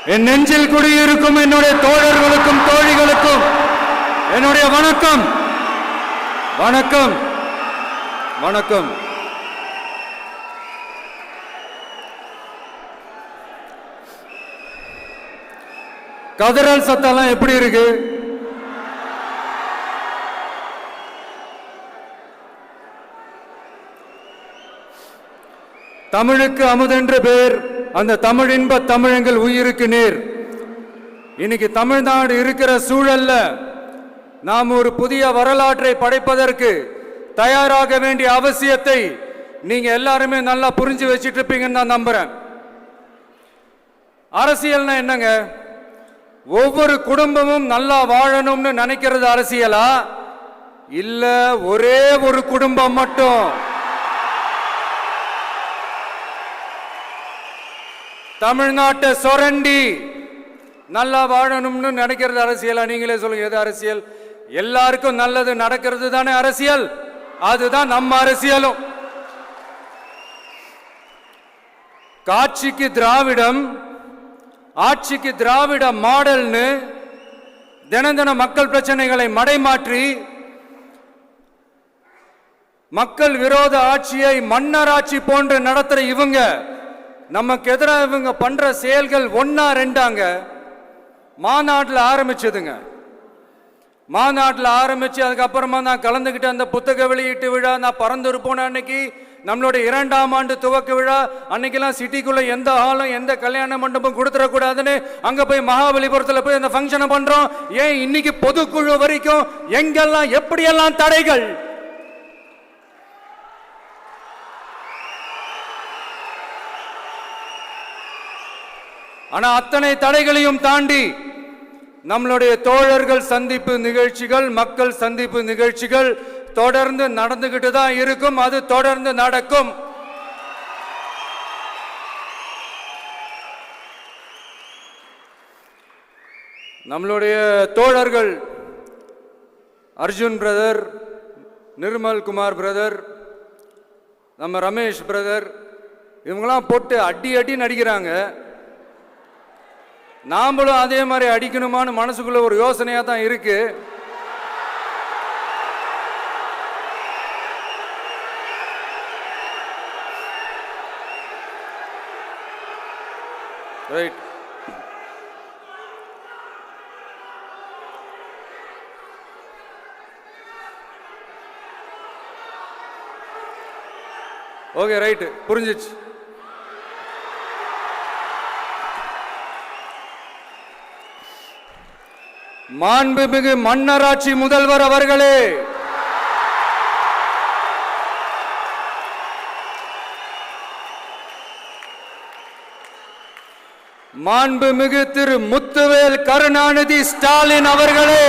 என் நெஞ்சில் குடியிருக்கும் என்னுடைய தோழர்களுக்கும் தோழிகளுக்கும் என்னுடைய வணக்கம். வணக்கம் வணக்கம். கதறல் சத்தம்லாம் எப்படி இருக்கு? தமிழுக்கு அமுதென்று பேர், அந்த தமிழ் இன்ப தமிழங்கள் உயிருக்கு நேர். இன்னைக்கு தமிழ்நாடு இருக்கிற சூழல்ல நாம் ஒரு புதிய வரலாற்றை படைப்பதற்கு தயாராக வேண்டிய அவசியத்தை நீங்க எல்லாருமே நல்லா புரிஞ்சு வச்சிட்டு இருப்பீங்கன்னு நான் நம்புறேன். அரசியல்னா என்னங்க? ஒவ்வொரு குடும்பமும் நல்லா வாழணும்னு நினைக்கிறது அரசியலா? இல்ல ஒரே ஒரு குடும்பம் மட்டும் தமிழ்நாட்டை சொரண்டி நல்லா வாழணும்னு நினைக்கிறது அரசியலா? நீங்களே சொல்லுங்க, எது அரசியல்? எல்லாருக்கும் நல்லது நடக்கிறது தானே அரசியல். அதுதான் நம்ம அரசியலும். காட்சிக்கு திராவிடம், ஆட்சிக்கு திராவிட மாடல்னு தினம் தினம் மக்கள் பிரச்சனைகளை மடைமாற்றி மக்கள் விரோத ஆட்சியை மன்னராட்சி போன்று நடத்துற இவங்க நமக்கு எதிராக இவங்க பண்ற செயல்கள் ஒன்னா ரெண்டாங்க. மாநாட்டில் ஆரம்பிச்சதுங்க. மாநாட்டில் ஆரம்பிச்சு அதுக்கப்புறமா நான் கலந்துக்கிட்ட அந்த புத்தக வெளியீட்டு விழா, நான் பறந்துரு போன அன்னைக்கு நம்மளுடைய 2ஆம் ஆண்டு துவக்க விழா அன்னைக்கெல்லாம் சிட்டிக்குள்ள எந்த ஹாலும் எந்த கல்யாண மண்டபம் கொடுத்துடக்கூடாதுன்னு அங்க போய் மகாபலிபுரத்தில் போய் அந்த ஃபங்க்ஷனை பண்றோம். ஏன் இன்னைக்கு பொதுக்குழு வரைக்கும் எங்கெல்லாம் எப்படியெல்லாம் தடைகள்? ஆனா அத்தனை தடைகளையும் தாண்டி நம்மளுடைய தோழர்கள் சந்திப்பு நிகழ்ச்சிகள், மக்கள் சந்திப்பு நிகழ்ச்சிகள் தொடர்ந்து நடந்துகிட்டு தான் இருக்கும். அது தொடர்ந்து நடக்கும். நம்மளுடைய தோழர்கள் அர்ஜுன் பிரதர், நிர்மல் குமார் பிரதர், நம்ம ரமேஷ் பிரதர், இவங்கெல்லாம் போட்டு அடி அடி நடிக்கிறாங்க. நாமளும் அதே மாதிரி அடிக்கணுமான்னு மனசுக்குள்ள ஒரு யோசனையா தான் இருக்கு. ரைட். ஓகே, ரைட், புரிஞ்சிச்சு. மாண்புமிகு மன்னராட்சி முதல்வர் அவர்களே, மாண்புமிகு திரு முத்துவேல் கருணாநிதி ஸ்டாலின் அவர்களே,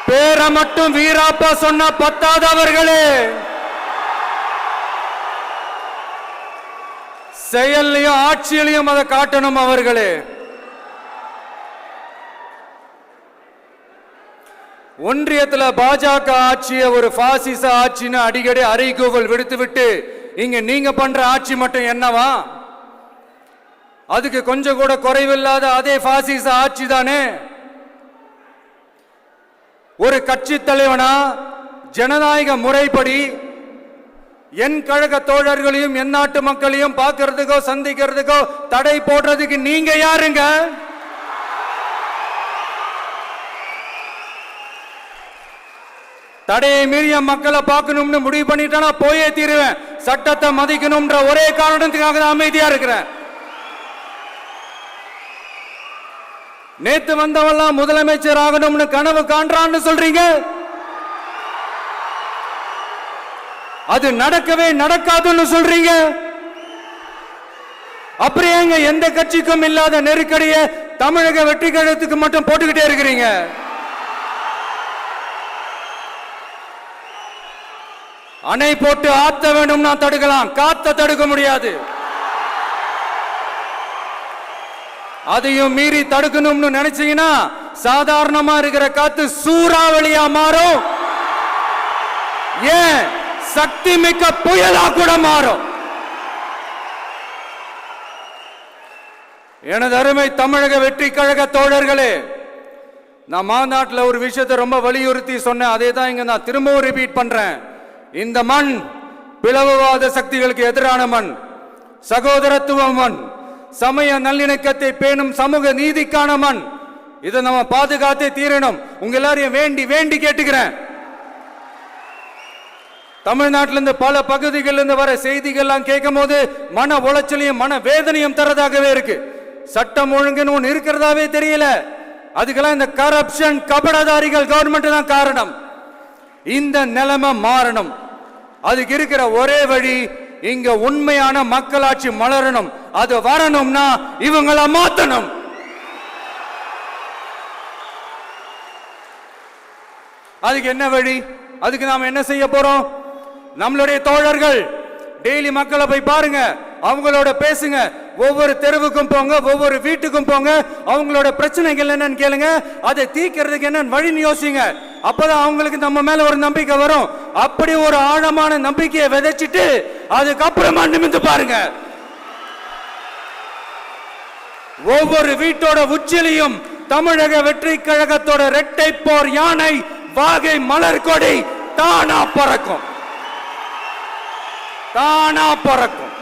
பேரை மட்டும் வீராப்பா சொன்ன பத்தாதவர்களே, செயல்லையும் ஆட்சியிலையும் அதை காட்டணும் அவர்களே. ஒன்றியத்தில் பாஜக ஆட்சியை ஒரு பாசிச ஆட்சின்னு அடிக்கடி அறைகூவல் விடுத்துவிட்டு இங்க நீங்க பண்ற ஆட்சி மட்டும் என்னவா? அதுக்கு கொஞ்சம் கூட குறைவில்லாத அதே பாசிச ஆட்சி தானே. ஒரு கட்சி தலைவனா ஜனநாயக முறைப்படி என் கழக தோழர்களையும் என் நாட்டு மக்களையும் பார்க்கறதுக்கோ சந்திக்கிறதுக்கோ தடை போடுறதுக்கு நீங்க யாருங்க? தடையை மீறிய மக்களை பார்க்கணும்னு முடிவு பண்ணிட்டா போயே தீருவேன். சட்டத்தை மதிக்கணும்ன்ற ஒரே காரணத்துக்காக தான் அமைதியா இருக்கிறேன். நேத்து வந்தவெல்லாம் முதலமைச்சர் ஆகணும்னு கனவு காண்றான்னு சொல்றீங்க. அது நடக்கவே நடக்காதுன்னு சொல்றீங்க. அப்படியே எந்த கட்சிக்கும் இல்லாத நெருக்கடியை தமிழக வெற்றி கழகத்துக்கு மட்டும் போட்டுக்கிட்டே இருக்கிறீங்க. அணை போட்டு ஆத்த வேண்டும்னா தடுக்கலாம், காத்த தடுக்க முடியாது. அதையும் மீறி தடுக்கணும்னு நினைச்சீங்கன்னா சாதாரணமா இருக்கிற காத்து சூறாவளியா மாறும், ஏன் சக்தி மிக்க புயலா கூட மாறும். எனது அருமை தமிழக வெற்றி கழக தோழர்களே, நான் மாநாட்டில் ஒரு விஷயத்தை ரொம்ப வலியுறுத்தி சொன்னேன். அதே தான் இங்க நான் திரும்பவும் ரிப்பீட் பண்றேன். இந்த மண் பிளவுவாத சக்திகளுக்கு எதிரான மண், சகோதரத்துவ மண், சமய நல்லிணக்கத்தை பேணும் சமூக நீதிக்கான மண். இதை நம்ம பாதுகாத்தே தீரணும். உங்க எல்லாரையும் வேண்டி வேண்டி கேட்டுக்கிறேன். தமிழ்நாட்டிலிருந்து பல பகுதிகளிலிருந்து வர செய்திகள்லாம் கேட்கும் போது மன உளைச்சலையும் மன வேதனையும் தரதாகவே இருக்கு. சட்டம் ஒழுங்குன்னு ஒன்று இருக்கிறதாவே தெரியல. அதுக்கெல்லாம் இந்த கரப்ஷன் கபடதாரிகள் கவர்மெண்ட் தான் காரணம். இந்த நிலைமை மாறணும். அதுக்கு இருக்கிற ஒரே வழி, இங்க உண்மையான மக்களாட்சி மலரணும். அது வரணும்னா இவங்கள மாத்தணும். அதுக்கு என்ன வழி? அதுக்கு நாம என்ன செய்ய போறோம்? நம்மளுடைய தோழர்கள் டெய்லி மக்களை போய் பாருங்க, அவங்களோட பேசுங்க, ஒவ்வொரு தெருவுக்கும் போங்க, ஒவ்வொரு வீட்டுக்கும் போங்க, அவங்களோட பிரச்சனைகள் என்னன்னு கேளுங்க, அதை தீர்க்கிறதுக்கு என்னன்னு வழின்னு யோசிங்க. அப்பதான் அவங்களுக்கு நம்ம மேல ஒரு நம்பிக்கை வரும். அப்படி ஒரு ஆழமான நம்பிக்கையை விதைச்சிட்டு அதுக்கப்புறமா நிமிந்து பாருங்க. ஒவ்வொரு வீட்டோட உச்சிலையும் தமிழக வெற்றி கழகத்தோட இரட்டை போர் யானை வாகை மலர் கொடி தானா பறக்கும், தானா பறக்கும்.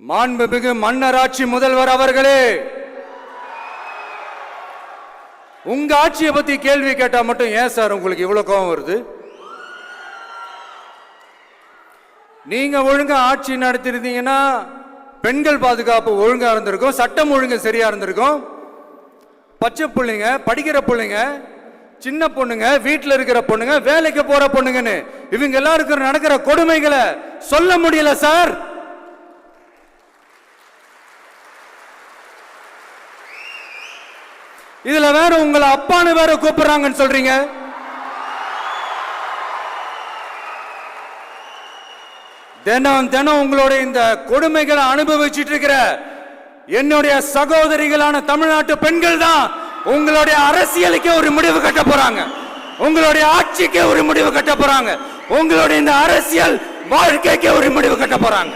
மாண்புமிகு மன்னராட்சி முதல்வர் அவர்களே, உங்க ஆட்சியை பத்தி கேள்வி கேட்டா மட்டும் ஏன் சார் உங்களுக்கு இவ்வளவு கோபம் வருது? நீங்க ஒழுங்கா ஆட்சி நடத்திருந்தீங்கன்னா பெண்கள் பாதுகாப்பு ஒழுங்கா இருந்திருக்கும், சட்டம் ஒழுங்கு சரியா இருந்திருக்கும். பச்சை பிள்ளைங்க, படிக்கிற பிள்ளைங்க, சின்ன பொண்ணுங்க, வீட்டில் இருக்கிற பொண்ணுங்க, வேலைக்கு போற பொண்ணுங்கன்னு இவங்க எல்லாருக்கும் நடக்கிற கொடுமைகளை சொல்ல முடியல சார். இதுல வேற உங்களை அப்பான்னு வேற கூப்பிடுறாங்கன்னு சொல்றீங்க. தினம் தினம் உங்களுடைய இந்த கொடுமைகளை அனுபவிச்சுட்டு இருக்கிற என்னுடைய சகோதரிகளான தமிழ்நாட்டு பெண்கள் தான் உங்களுடைய அரசியலுக்கே ஒரு முடிவு கட்ட போறாங்க, உங்களுடைய ஆட்சிக்கே ஒரு முடிவு கட்ட போறாங்க, உங்களுடைய இந்த அரசியல் வாழ்க்கைக்கே ஒரு முடிவு கட்ட போறாங்க.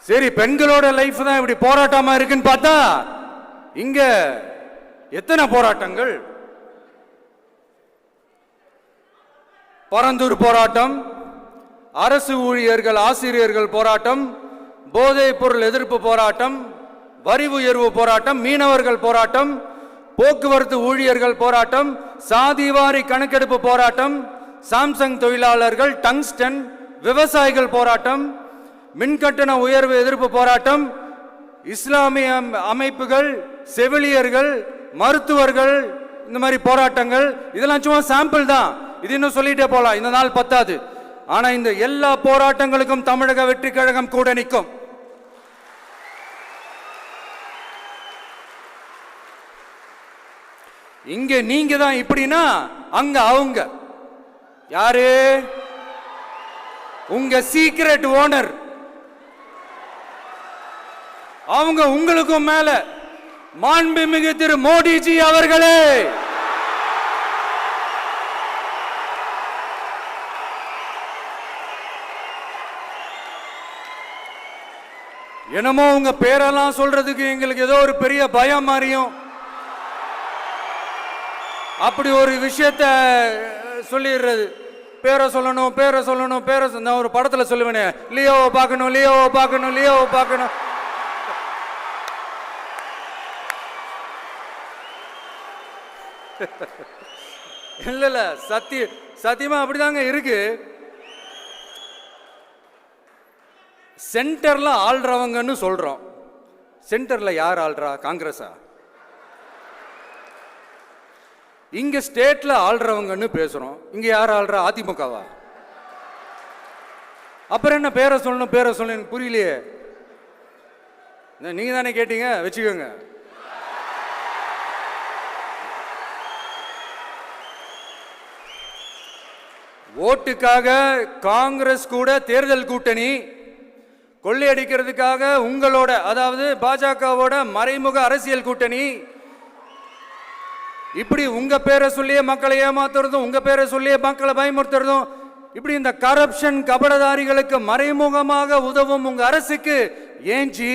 சரி, பெண்களோட லைஃப் தான் இப்படி போராட்டமா இருக்குன்னு பார்த்தா இங்க எத்தனை போராட்டங்கள்? பரந்தூர் போராட்டம், அரசு ஊழியர்கள் ஆசிரியர்கள் போராட்டம், போதைப் பொருள் எதிர்ப்பு போராட்டம், வரி உயர்வு போராட்டம், மீனவர்கள் போராட்டம், போக்குவரத்து ஊழியர்கள் போராட்டம், சாதிவாரி கணக்கெடுப்பு போராட்டம், சாம்சங் தொழிலாளர்கள், டங்ஸ்டன், விவசாயிகள் போராட்டம், மின்கட்டண உயர்வு எதிர்ப்பு போராட்டம், இஸ்லாமிய அமைப்புகள், செவிலியர்கள், மருத்துவர்கள், இந்த மாதிரி போராட்டங்கள். இதெல்லாம் சும்மா சாம்பிள் தான். இது இன்னும் சொல்லிட்டே போலாம், இந்த நாள் பத்தாது. ஆனா இந்த எல்லா போராட்டங்களுக்கும் தமிழக வெற்றி கழகம் கூட நிற்கும். இங்க நீங்க தான் இப்படின்னா அங்க அவங்க யாரு? உங்க சீக்ரெட் ஓனர். அவங்க உங்களுக்கும் மேல மாண்புமிகு திரு மோடிஜி அவர்களே, என்னமோ உங்க பேரெல்லாம் சொல்றதுக்கு எங்களுக்கு ஏதோ ஒரு பெரிய பயம் மாதிரியும் அப்படி ஒரு விஷயத்த சொல்லிடுறது. பேரை சொல்லணும், பேரை சொல்லணும், பேரை நான் ஒரு படத்துல சொல்லுவேனே, லியோவை பார்க்கணும், லியோவை பார்க்கணும், லியோவை பார்க்கணும். இல்ல இல்ல, சத்தியமா அப்படிதாங்க இருக்கு. சென்டர்ல ஆள்றவங்கன்னு சொல்றோம். சென்டர்ல யார் ஆள்றா? காங்கிரஸா? இங்க ஸ்டேட்ல ஆள்றவங்கன்னு பேசுறோம். இங்க யார் ஆள்றா? அதிமுகவா? அப்புறம் என்ன பேரை சொல்லணும், பேரை சொல்லணும்? புரியலையே. நீங்க தானே கேட்டீங்க, வச்சுக்கோங்க. ஓட்டுக்காக காங்கிரஸ் கூட தேர்தல் கூட்டணி, கொள்ளையடிக்கிறதுக்காக உங்களோட அதாவது பாஜகவோட மறைமுக அரசியல் கூட்டணி, இப்படி உங்க பேரை சொல்லியே மக்களை ஏமாத்துறதும் உங்க பேரை சொல்லியே மக்களை பயமுறுத்துறதும், இப்படி இந்த கரப்ஷன் கபடதாரிகளுக்கு மறைமுகமாக உதவும் உங்க அரசுக்கு ஏஞ்சி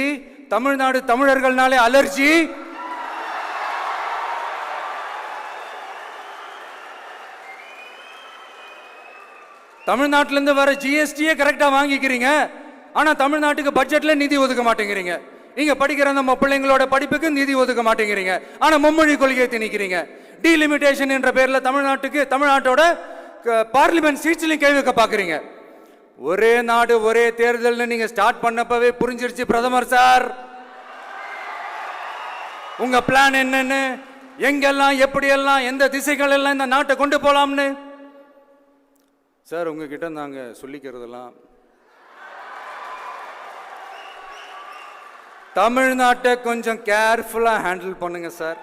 தமிழ்நாடு தமிழர்கள்னாலே அலர்ஜி. தமிழ்நாட்டிலிருந்து வர ஜிஎஸ்டியே கரெக்டா வாங்கிக்கிறீங்க, ஆனா தமிழ்நாட்டுக்கு பட்ஜெட்ல நிதி ஒதுக்க மாட்டேங்கிறீங்க. இங்க படிக்கிற நம்ம பிள்ளைங்களோட படிப்புக்கு நிதி ஒதுக்க மாட்டேங்கிறீங்க, ஆனா மும்மொழி கொள்கையை திணிக்கிறீங்க. டீலிமிட்டேஷன் என்ற பேர்ல தமிழ்நாட்டோட பார்லிமெண்ட் சீட்ஸ்லையும் கை வைக்க பாக்குறீங்க. ஒரே நாடு ஒரே தேர்தல் நீங்க ஸ்டார்ட் பண்ணப்பவே புரிஞ்சிருச்சு பிரதமர் சார் உங்க பிளான் என்னன்னு, எங்கெல்லாம் எப்படியெல்லாம் எந்த திசைகள் எல்லாம் இந்த நாட்டை கொண்டு போலாம்னு. சார் உங்ககிட்ட நாங்க சொல்லிக்கிறதெல்லாம் தமிழ்நாட்டை கொஞ்சம் கேர்ஃபுல்லா ஹேண்டில் பண்ணுங்க சார்.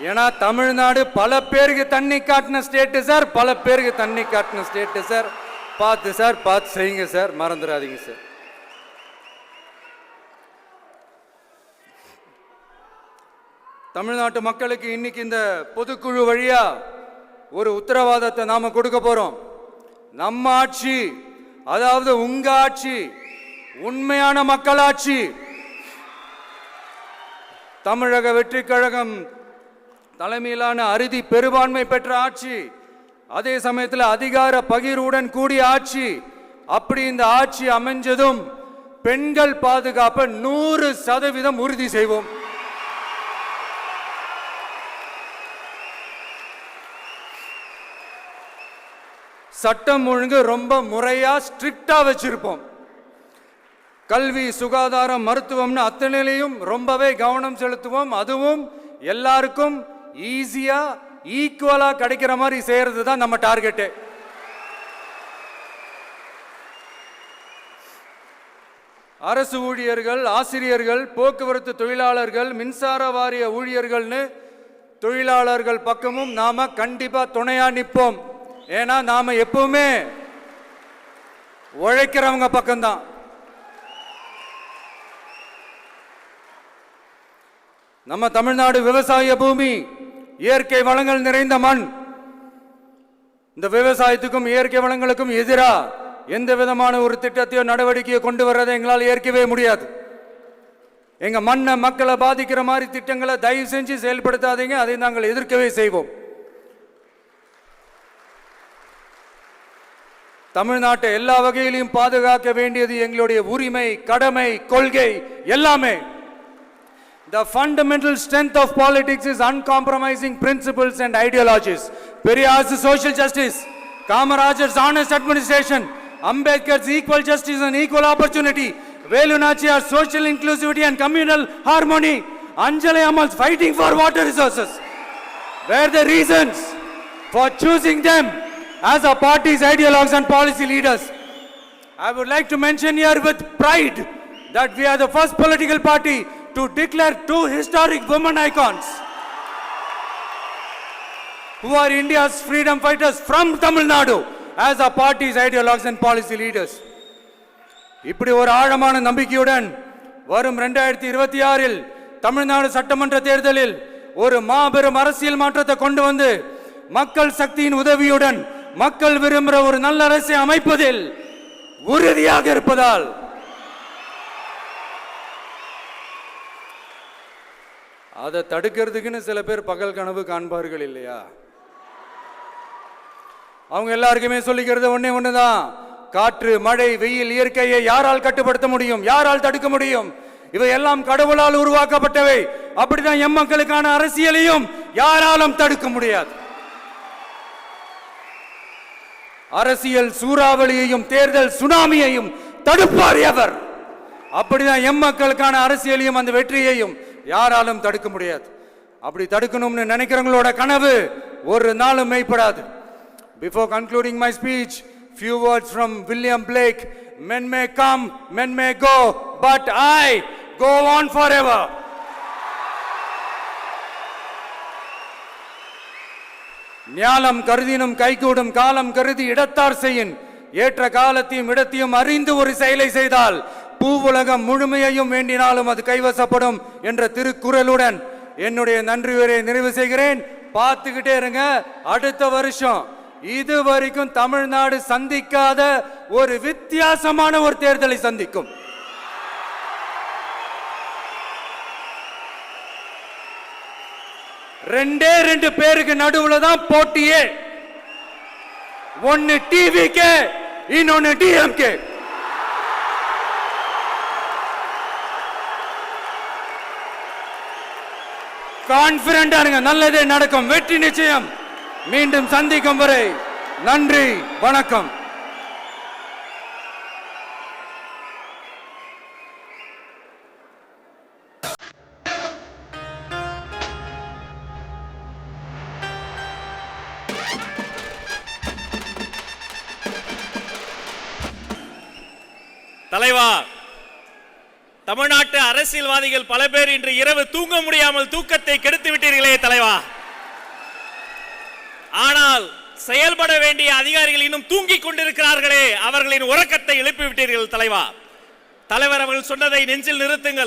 ஏன்னா தமிழ்நாடு பல பேருக்கு தண்ணி காட்டின ஸ்டேட் சார், பல பேருக்கு தண்ணி காட்டின ஸ்டேட் சார். பார்த்து செய்யுங்க சார், மறந்துடாதீங்க சார். தமிழ்நாட்டு மக்களுக்கு இன்னைக்கு இந்த பொதுக்குழு வழியா ஒரு உத்தரவாதத்தை நாம கொடுக்க போறோம். நம்ம ஆட்சி, அதாவது உங்க ஆட்சி, உண்மையான மக்களாட்சி, தமிழக வெற்றி கழகம் தலைமையிலான அறுதி பெரும்பான்மை பெற்ற ஆட்சி, அதே சமயத்தில் அதிகார பகிர்வுடன் கூடிய ஆட்சி. அப்படி இந்த ஆட்சி அமைஞ்சதும் பெண்கள் பாதுகாப்பை 100% உறுதி செய்வோம். சட்டம் ஒழுங்கு ரொம்ப முறையா ஸ்ட்ரிக்டா வச்சிருப்போம். கல்வி, சுகாதாரம், மருத்துவம்னு அத்தனையிலையும் ரொம்பவே கவனம் செலுத்துவோம். அதுவும் எல்லாருக்கும் ஈஸியா ஈக்குவலா கிடைக்கிற மாதிரி செய்யறது தான் நம்ம டார்கெட். அரசு ஊழியர்கள், ஆசிரியர்கள், போக்குவரத்து தொழிலாளர்கள், மின்சார வாரிய ஊழியர்கள்னு தொழிலாளர்கள் பக்கமும் நாம கண்டிப்பா துணையா நிற்போம். ஏன்னா நாம எப்பவுமே உழைக்கிறவங்க பக்கம்தான். நம்ம தமிழ்நாடு விவசாய பூமி, இயற்கை வளங்கள் நிறைந்த மண். இந்த விவசாயத்துக்கும் இயற்கை வளங்களுக்கும் எதிராக எந்த விதமான ஒரு திட்டத்தையோ நடவடிக்கையோ கொண்டு வர்றதை எங்களால் ஏற்கவே முடியாது. எங்க மண்ணை மக்களை பாதிக்கிற மாதிரி திட்டங்களை தயவு செஞ்சு செயல்படுத்தாதீங்க, அதை நாங்கள் எதிர்க்கவே செய்வோம். தமிழ்நாட்டை எல்லா வகையிலும் பாதுகாக்க வேண்டியது எங்களுடைய உரிமை, கடமை, கொள்கை எல்லாமே. The fundamental strength of politics is uncompromising principles and ideologies. Periyar's social justice, Kamaraj's honest administration, Ambedkar's equal justice and equal opportunity, Velu Nachiyar's social inclusivity and communal harmony, Anjali Ammal's fighting for water resources were the reasons for choosing them as our party's ideologues and policy leaders. I would like to mention here with pride that we are the first political party to declare 2 historic women icons who are India's freedom fighters from Tamil Nadu as our party's ideologues and policy leaders. இப்படி ஒரு ஆழமான நம்பிக்கையுடன் வரும் 2026இல் தமிழ்நாடு சட்டமன்ற தேர்தலில் ஒரு மாபெரும் அரசியல் மாற்றத்தை கொண்டு வந்து மக்கள் சக்தியின் உதவியுடன் மக்கள் விரும்புகிற ஒரு நல்ல அரசை அமைப்பதில் உறுதியாக இருப்பதால் அதை தடுக்கிறதுக்குன்னு சில பேர் பகல் கனவு காண்பார்கள் இல்லையா? அவங்க எல்லாருக்குமே சொல்லிக்கிறது ஒண்ணுதான், காற்று, மழை, வெயில், இயற்கையை யாரால் கட்டுப்படுத்த முடியும்? யாரால் தடுக்க முடியும்? இவை எல்லாம் கடவுளால் உருவாக்கப்பட்டவை. அப்படிதான் எம் மக்களுக்கான அரசியலையும் யாராலும் தடுக்க முடியாது. அரசியல் சூறாவளியையும் தேர்தல் சுனாமியையும் தடுப்பார் எவர். அப்படிதான் எம் மக்களுக்கான அரசியலையும் அந்த வெற்றியையும் யாராலும் தடுக்க முடியாது. அப்படி தடுக்கணும்னு நினைக்கிறவங்களோட கனவு ஒரு நாளும் மெய்ப்படாது. Before concluding my speech, few words from William Blake. Men may come, men may go, but I go on forever. ஞானம் கருதினும் கைகூடும் காலம் கருதி இடத்தார் செய்யின் ஏற்ற காலத்தையும் இடத்தையும் அறிந்து ஒரு செயலை செய்தால் பூவுலகம் முழுமையையும் வேண்டினாலும் அது கைவசப்படும் என்ற திருக்குறளுடன் என்னுடைய நன்றி உரையை நிறைவு செய்கிறேன். பார்த்துக்கிட்டே இருங்க. அடுத்த வருஷம் இது வரைக்கும் தமிழ்நாடு சந்திக்காத ஒரு வித்தியாசமான ஒரு தேர்தலை சந்திக்கும். ரெண்டே ரெண்டு பேருக்கு நடுவுல தான் போட்டியே. ஒன்னு டிவிகே, இன்னொன்னு டிஎம்கே. கான்பிடண்டா இருங்க, நல்லதே நடக்கும், வெற்றி நிச்சயம். மீண்டும் சந்திக்கும் வரை நன்றி, வணக்கம். தலைவா, தமிழ்நாட்டு அரசியல்வாதிகள் பல பேர் இன்று இரவு தூங்க முடியாமல் தூக்கத்தை கெடுத்து விட்டீர்களே தலைவா. ஆனால் செயல்பட வேண்டிய அதிகாரிகள் இன்னும் தூங்கிக் கொண்டிருக்கிறார்களே, அவர்களின் உறக்கத்தை எழுப்பி விட்டீர்கள் தலைவா. தலைவர் அவர்கள் சொன்னதை நெஞ்சில் நிறுத்துங்கள்.